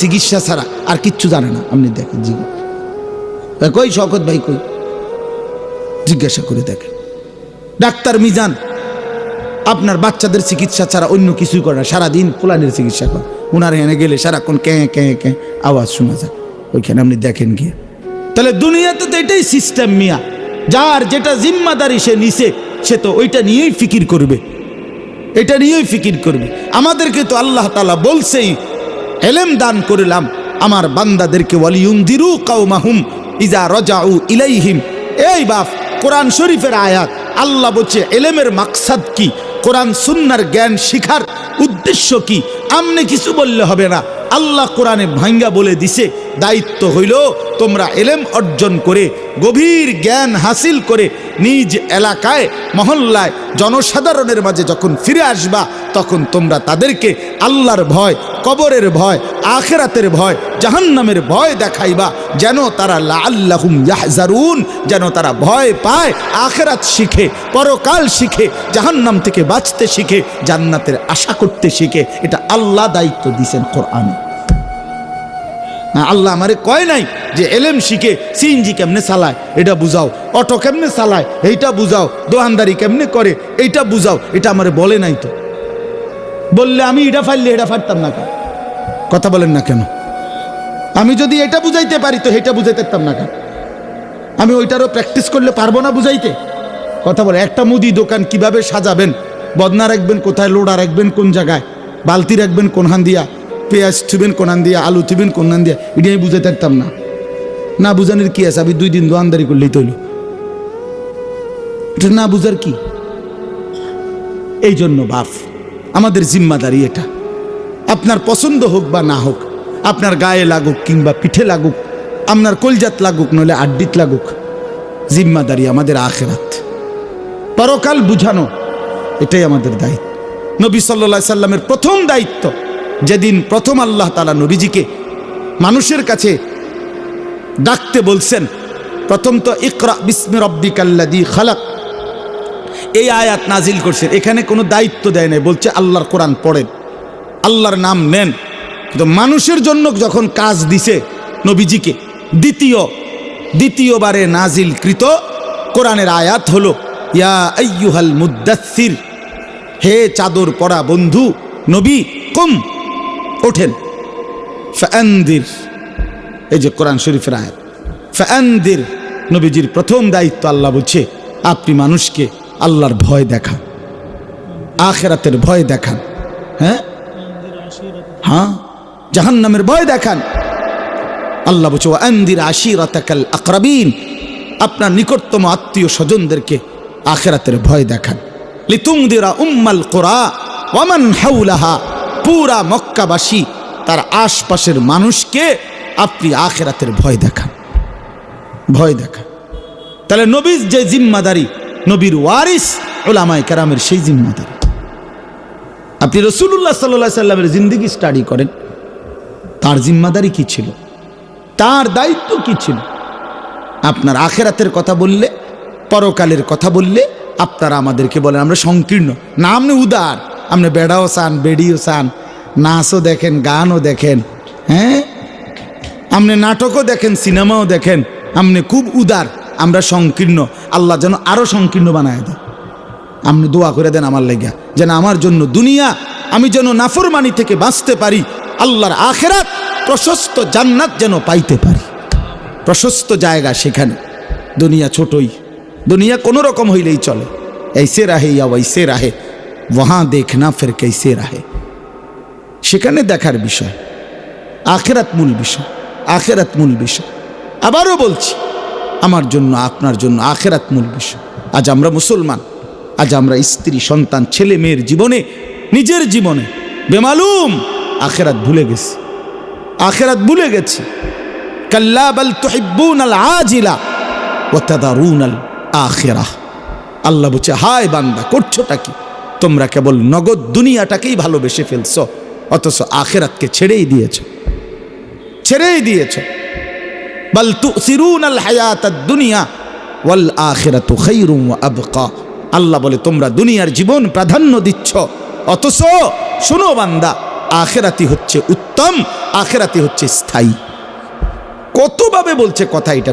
চিকিৎসা ছাড়া আর কিচ্ছু জানে না। আপনি দেখেন, কই শওকত ভাই কই, জিজ্ঞাসা করে দেখেন। ডাক্তার মিজান আপনার বাচ্চাদের চিকিৎসা ছাড়া অন্য কিছুই করে না, সারাদিন ফুলানের চিকিৎসা করে। ওনার এনে গেলে সারাক্ষণ ক্যাঁ ক্যাঁ ক্যাঁ আওয়াজ শোনা যায়, ওইখানে আপনি দেখেন গিয়ে। তাহলে দুনিয়াতে তো এটাই সিস্টেম মিয়া, যার যেটা জিম্মাদারি সে নিছে সে তো ওইটা নিয়েই ফিকির করবে, এটা নিয়েই ফিকির করবে। আমাদেরকে তো আল্লাহ তাআলা বলছেই ইলম দান করলাম আমার বান্দাদেরকে, ওয়ালিউনদিরু কাওমাহুম ইজা রাজাউ ইলাইহিম। এই বাপ, কোরআন শরীফের আয়াত, আল্লাহ বলছে ইলমের মাকসাদ কি, কোরআন সুন্নাহর জ্ঞান শিখার উদ্দেশ্য কি, আমনে কিছু বললে হবে না। আল্লাহ কোরআনে ভাঙ্গা বলে দিছে, দায়িত্ব হইল তোমরা ইলম অর্জন করে গভীর জ্ঞান হাসিল করে নিজ এলাকায় মহল্লায় জনসাধারণের মাঝে যখন ফিরে আসবা তখন তোমরা তাদেরকে আল্লাহর ভয়, কবরের ভয়, আখিরাতের ভয়, জাহান্নামের ভয় দেখাইবা, যেন তারা লাআল্লাহুম ইয়াহজারুন, যেন তারা ভয় পায়, আখিরাত শিখে, পরকাল শিখে, জাহান্নাম থেকে বাঁচতে শিখে, জান্নাতের আশা করতে শিখে। এটা আল্লাহ দায়িত্ব দিয়েছেন কোরআনে। আল্লাহ আমারে কয় নাই যে এলেম শিখে সিএনজি কেমনে চালায় এটা বুঝাও, অটো কেমনে চালায় এইটা বুঝাও, দোকানদারি কেমনে করে এইটা বুঝাও, এটা আমারে বলে নাই। তো বললে আমি এটা ফাইললে এটা ফাটতাম না কেন? কথা বলেন না কেন? আমি যদি এটা বুঝাইতে পারি তো এটা বুঝাইতে পারতাম না কেন? আমি ওইটারও প্র্যাকটিস করলে পারবো না বুঝাইতে? কথা বলে, একটা মুদি দোকান কিভাবে সাজাবেন, বদনা রাখবেন কোথায়, লোডা রাখবেন কোন জায়গায়, বালতি রাখবেন কোনখান দিয়া, পেঁয়াজ থুবেন কোনখান দিয়া, আলু থুবেন কোনখান দিয়া, এটা আমি বুঝাইতে পারতাম না। না বুঝানোর কি আছে? আমি 2 দিন দোকানদারি করলেই তৈল, এটা না বুঝার কি? এই জন্য বাপ আমাদের জিম্মাদারি এটা। আপনার পছন্দ হোক বা না হোক, আপনার গায়ে লাগুক কিংবা পিঠে লাগুক, আপনার কলজাত লাগুক নইলে আড্ডিত লাগুক, জিম্মাদারি আমাদের আখিরাত, পরকাল বুঝানো, এটাই আমাদের দায়িত্ব। নবী সাল্লাল্লাহু আলাইহি সাল্লামের প্রথম দায়িত্ব, যেদিন প্রথম আল্লাহ তাআলা নবীজিকে মানুষের কাছে ডাকতে বলছেন, প্রথম তো ইকরা বিসমি রাব্বিকাল্লাযী খালাক, এই আয়াত নাজিল করছেন। এখানে কোনো দায়িত্ব দেয় নাই, বলছে আল্লাহর কোরআন পড়েন, আল্লাহর নাম নেন। কিন্তু মানুষের জন্য যখন কাজ দিছে নবীজিকে, দ্বিতীয়বারে নাজিলকৃত কোরআনের আয়াত হলো ইয়া আইয়ুহাল মুদ্দাসসির, হে চাদর পরা বন্ধু নবী, কুম, ওঠেন, ফাআনদির, এই যে কোরআন শরীফের আয়াত, ফাআনদির। নবীজির প্রথম দায়িত্ব আল্লাহ বলছে আপনি মানুষকে আল্লাহর ভয় দেখান, আখিরাতের ভয় দেখান, হ্যাঁ, জাহান্নামের ভয় দেখান। আল্লাহ বলছে ওয়ানদির আশিরাতাকাল আকরাবিন, আপনার নিকটতম আত্মীয় স্বজনদেরকে আখিরাতের ভয় দেখান। লিতুনদিরা উম্মাল কুরা ওয়া মান হাওলাহা, পুরা মক্কাবাসী তার আশপাশের মানুষকে আপনি আখিরাতের ভয় দেখান, ভয় দেখান। তাহলে নবীর যে জিম্মাদারি, নবীর ওয়ারিস উলামায়ে কেরামের সেই জিম্মাদারি। আপনি রাসূলুল্লাহ সাল্লাল্লাহু আলাইহি সাল্লামের জিন্দেগি স্টাডি করেন, তার জিম্মাদারি কি ছিল, তার দায়িত্ব কি ছিল। আপনার আখিরাতের কথা বললে, পরকালের কথা বললে আপনারা আমাদেরকে বলেন আমরা সংকীর্ণ। না, আপনি উদার, আপনি বেড়াও চান, বেড়িও চান, নাচও দেখেন, গানও দেখেন, হ্যাঁ, আপনি নাটকও দেখেন, সিনেমাও দেখেন, আপনি খুব উদার, আমরা সংকীর্ণ। আল্লাহ যেন আরো সংকীর্ণ বানায় দেয়। আপনি দোয়া করে দেন আমার লাগিয়া, যেন আমার জন্য দুনিয়া আমি যেন নাফরমানি থেকে বাঁচতে পারি, আল্লাহর আখিরাত প্রশস্ত জান্নাত যেন পাইতে পারি, প্রশস্ত জায়গা সেখানে। দুনিয়া ছোটই, দুনিয়া কোনো রকম হইলেই চলে, ऐसे रहे या वैसे रहे, वहाँ देखना फिर कैसे रहे। সেখানে দেখার বিষয়, আখিরাত মূল বিষয়, আখিরাত মূল বিষয়। আবারও বলছি, আমার জন্য আপনার জন্য আখিরাত মূল বিষয়। আজ আমরা মুসলমান, আজ আমরা স্ত্রী সন্তান ছেলে মেয়ের জীবনে, নিজের জীবনে বেমালুম আখিরাত ভুলে গেছি, আখিরাত ভুলে গেছি। কাল্লা বাল তুহিব্বুনাল আজিলা ওয়া তাদারুনাল আখিরাহ। আল্লাহ বলছে হায় বান্দা, করছোটা কি? তোমরা কেবল নগদ দুনিয়াটাকেই ভালোবেসে ফেলছো, অথচ আখিরাতকে ছেড়েই দিয়েছো, ছেড়েই দিয়েছো। বাল তুসিরুনাল হায়াতাদ দুনিয়া ওয়াল আখিরাতু খায়রুম ওয়া আবকা। আল্লাহ বলে তোমরা দুনিয়ার জীবন প্রাধান্য দিচ্ছ, অথচ শোনো বান্দা, আখেরাতি হচ্ছে উত্তম, আখেরাতি হচ্ছে স্থায়ী। কতভাবে বলছে কথা এটা।